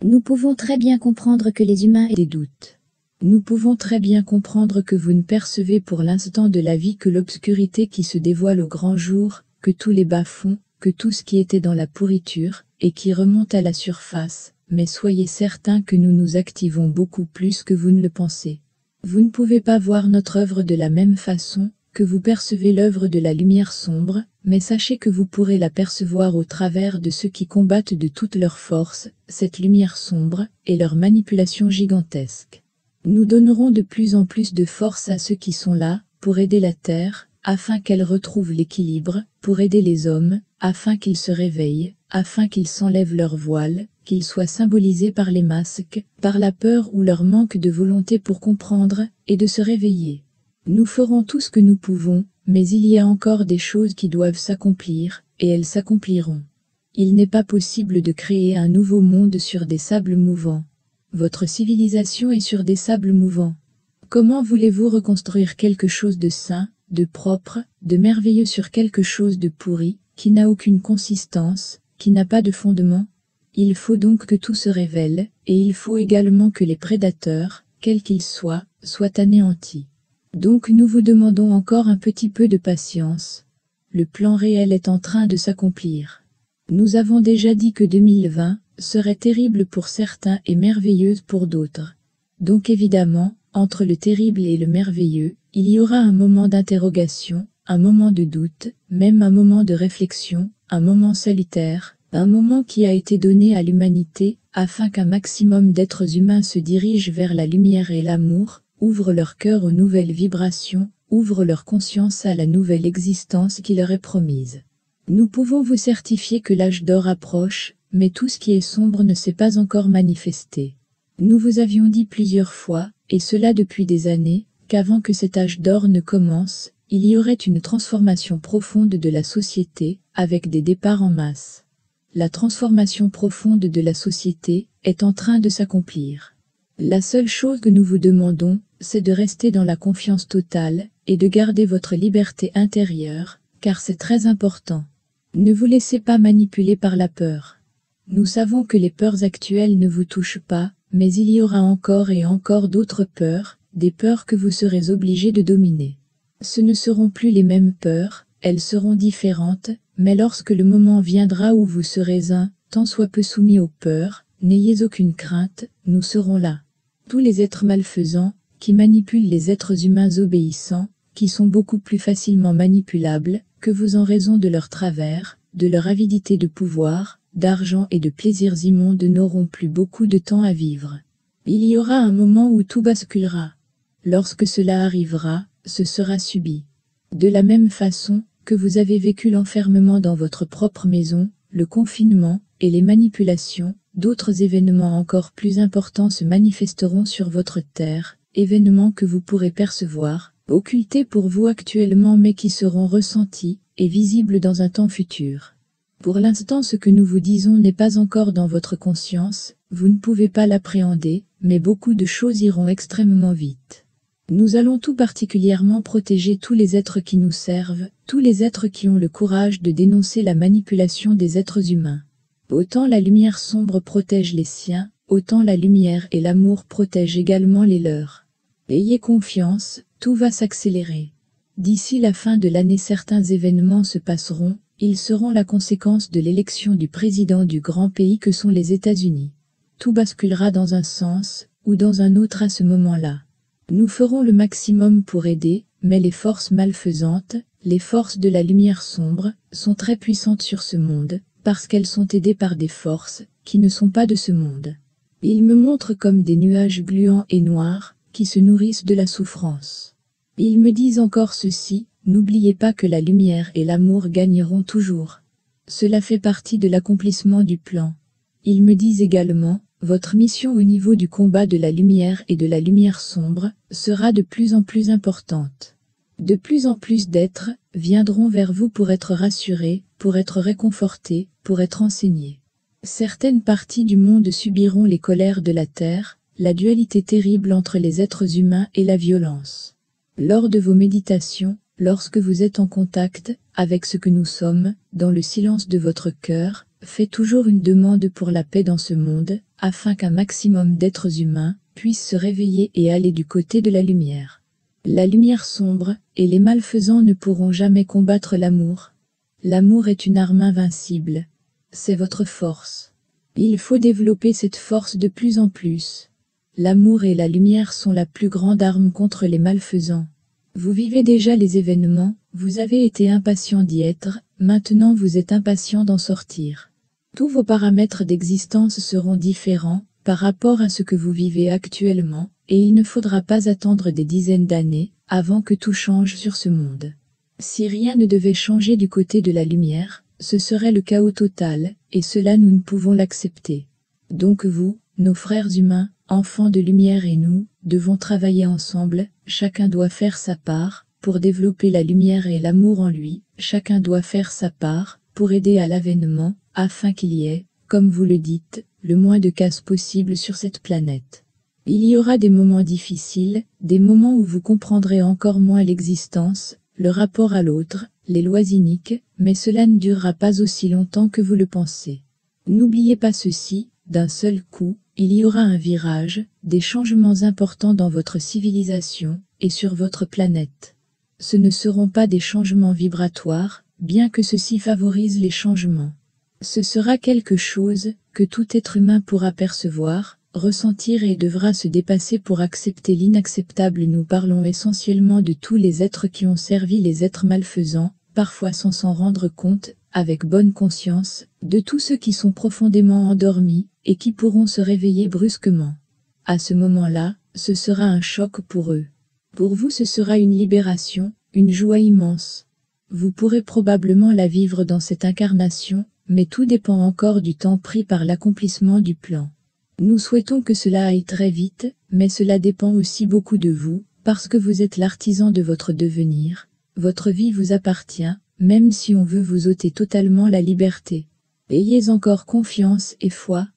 Nous pouvons très bien comprendre que les humains aient des doutes. Nous pouvons très bien comprendre que vous ne percevez pour l'instant de la vie que l'obscurité qui se dévoile au grand jour, que tous les bas-fonds, que tout ce qui était dans la pourriture, et qui remonte à la surface, mais soyez certains que nous nous activons beaucoup plus que vous ne le pensez. Vous ne pouvez pas voir notre œuvre de la même façon que vous percevez l'œuvre de la lumière sombre, mais sachez que vous pourrez la percevoir au travers de ceux qui combattent de toute leur force cette lumière sombre et leur manipulation gigantesque. Nous donnerons de plus en plus de force à ceux qui sont là, pour aider la Terre, afin qu'elle retrouve l'équilibre, pour aider les hommes, afin qu'ils se réveillent, afin qu'ils s'enlèvent leur voile, qu'ils soient symbolisés par les masques, par la peur ou leur manque de volonté pour comprendre, et de se réveiller. Nous ferons tout ce que nous pouvons, mais il y a encore des choses qui doivent s'accomplir, et elles s'accompliront. Il n'est pas possible de créer un nouveau monde sur des sables mouvants. Votre civilisation est sur des sables mouvants. Comment voulez-vous reconstruire quelque chose de sain, de propre, de merveilleux sur quelque chose de pourri, qui n'a aucune consistance, qui n'a pas de fondement? Il faut donc que tout se révèle, et il faut également que les prédateurs, quels qu'ils soient anéantis. Donc nous vous demandons encore un petit peu de patience. Le plan réel est en train de s'accomplir. Nous avons déjà dit que 2020 serait terrible pour certains et merveilleuse pour d'autres. Donc évidemment, entre le terrible et le merveilleux, il y aura un moment d'interrogation, un moment de doute, même un moment de réflexion, un moment salutaire, un moment qui a été donné à l'humanité, afin qu'un maximum d'êtres humains se dirigent vers la lumière et l'amour, ouvrent leur cœur aux nouvelles vibrations, ouvrent leur conscience à la nouvelle existence qui leur est promise. Nous pouvons vous certifier que l'âge d'or approche, mais tout ce qui est sombre ne s'est pas encore manifesté. Nous vous avions dit plusieurs fois, et cela depuis des années, qu'avant que cet âge d'or ne commence, il y aurait une transformation profonde de la société, avec des départs en masse. La transformation profonde de la société est en train de s'accomplir. La seule chose que nous vous demandons, c'est de rester dans la confiance totale, et de garder votre liberté intérieure, car c'est très important. Ne vous laissez pas manipuler par la peur. Nous savons que les peurs actuelles ne vous touchent pas, mais il y aura encore et encore d'autres peurs, des peurs que vous serez obligés de dominer. Ce ne seront plus les mêmes peurs, elles seront différentes, mais lorsque le moment viendra où vous serez tant soit peu soumis aux peurs, n'ayez aucune crainte, nous serons là. Tous les êtres malfaisants, qui manipulent les êtres humains obéissants, qui sont beaucoup plus facilement manipulables, que vous en raison de leur travers, de leur avidité de pouvoir, d'argent et de plaisirs immondes n'auront plus beaucoup de temps à vivre. Il y aura un moment où tout basculera. Lorsque cela arrivera, ce sera subi. De la même façon que vous avez vécu l'enfermement dans votre propre maison, le confinement, et les manipulations, d'autres événements encore plus importants se manifesteront sur votre terre, événements que vous pourrez percevoir, occultés pour vous actuellement mais qui seront ressentis, et visibles dans un temps futur. Pour l'instant ce que nous vous disons n'est pas encore dans votre conscience, vous ne pouvez pas l'appréhender, mais beaucoup de choses iront extrêmement vite. Nous allons tout particulièrement protéger tous les êtres qui nous servent, tous les êtres qui ont le courage de dénoncer la manipulation des êtres humains. Autant la lumière sombre protège les siens, autant la lumière et l'amour protègent également les leurs. Ayez confiance, tout va s'accélérer. D'ici la fin de l'année certains événements se passeront, ils seront la conséquence de l'élection du président du grand pays que sont les États-Unis. Tout basculera dans un sens, ou dans un autre à ce moment-là. Nous ferons le maximum pour aider, mais les forces malfaisantes, les forces de la lumière sombre, sont très puissantes sur ce monde, parce qu'elles sont aidées par des forces, qui ne sont pas de ce monde. Ils me montrent comme des nuages gluants et noirs, qui se nourrissent de la souffrance. Ils me disent encore ceci, n'oubliez pas que la lumière et l'amour gagneront toujours. Cela fait partie de l'accomplissement du plan. Ils me disent également, votre mission au niveau du combat de la lumière et de la lumière sombre, sera de plus en plus importante. De plus en plus d'êtres, viendront vers vous pour être rassurés, pour être réconfortés, pour être enseignés. Certaines parties du monde subiront les colères de la terre, la dualité terrible entre les êtres humains et la violence. Lors de vos méditations, lorsque vous êtes en contact avec ce que nous sommes, dans le silence de votre cœur, faites toujours une demande pour la paix dans ce monde, afin qu'un maximum d'êtres humains puissent se réveiller et aller du côté de la lumière. La lumière sombre et les malfaisants ne pourront jamais combattre l'amour. L'amour est une arme invincible. C'est votre force. Il faut développer cette force de plus en plus. L'amour et la lumière sont la plus grande arme contre les malfaisants. Vous vivez déjà les événements, vous avez été impatient d'y être, maintenant vous êtes impatient d'en sortir. Tous vos paramètres d'existence seront différents par rapport à ce que vous vivez actuellement, et il ne faudra pas attendre des dizaines d'années avant que tout change sur ce monde. Si rien ne devait changer du côté de la lumière, ce serait le chaos total, et cela nous ne pouvons l'accepter. Donc vous, nos frères humains, enfants de lumière et nous, devons travailler ensemble, chacun doit faire sa part, pour développer la lumière et l'amour en lui, chacun doit faire sa part, pour aider à l'avènement, afin qu'il y ait, comme vous le dites, le moins de casse possible sur cette planète. Il y aura des moments difficiles, des moments où vous comprendrez encore moins l'existence, le rapport à l'autre, les lois iniques, mais cela ne durera pas aussi longtemps que vous le pensez. N'oubliez pas ceci, d'un seul coup, il y aura un virage, des changements importants dans votre civilisation, et sur votre planète. Ce ne seront pas des changements vibratoires, bien que ceci favorise les changements. Ce sera quelque chose que tout être humain pourra percevoir, ressentir et devra se dépasser pour accepter l'inacceptable. Nous parlons essentiellement de tous les êtres qui ont servi les êtres malfaisants, parfois sans s'en rendre compte, avec bonne conscience, de tous ceux qui sont profondément endormis, et qui pourront se réveiller brusquement. À ce moment-là, ce sera un choc pour eux. Pour vous ce sera une libération, une joie immense. Vous pourrez probablement la vivre dans cette incarnation, mais tout dépend encore du temps pris par l'accomplissement du plan. Nous souhaitons que cela aille très vite, mais cela dépend aussi beaucoup de vous, parce que vous êtes l'artisan de votre devenir. Votre vie vous appartient, même si on veut vous ôter totalement la liberté. Ayez encore confiance et foi.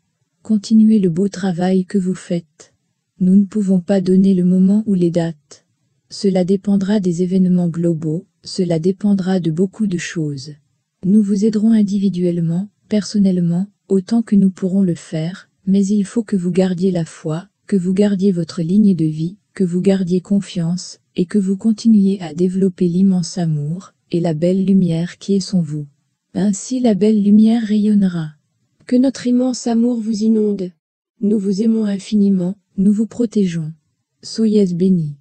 Continuez le beau travail que vous faites. Nous ne pouvons pas donner le moment ou les dates. Cela dépendra des événements globaux, cela dépendra de beaucoup de choses. Nous vous aiderons individuellement, personnellement, autant que nous pourrons le faire, mais il faut que vous gardiez la foi, que vous gardiez votre ligne de vie, que vous gardiez confiance, et que vous continuiez à développer l'immense amour, et la belle lumière qui est en vous. Ainsi la belle lumière rayonnera. Que notre immense amour vous inonde. Nous vous aimons infiniment, nous vous protégeons. Soyez bénis.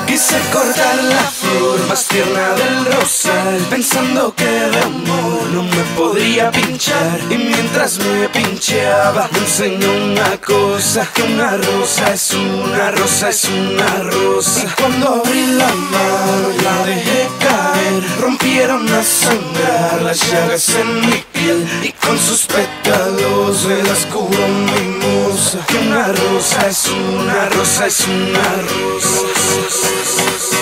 Quise cortar la flor más tierna del rosal, pensando que de amor no me podría pinchar. Y mientras me pincheaba me enseñó una cosa, que una rosa es una rosa es una rosa. Y cuando abrí la mano y la dejé caer, rompieron a sangrar las llagas en mi piel, y con sus pétalos se las cubró mi musa. Que una rosa es una rosa es una rosa.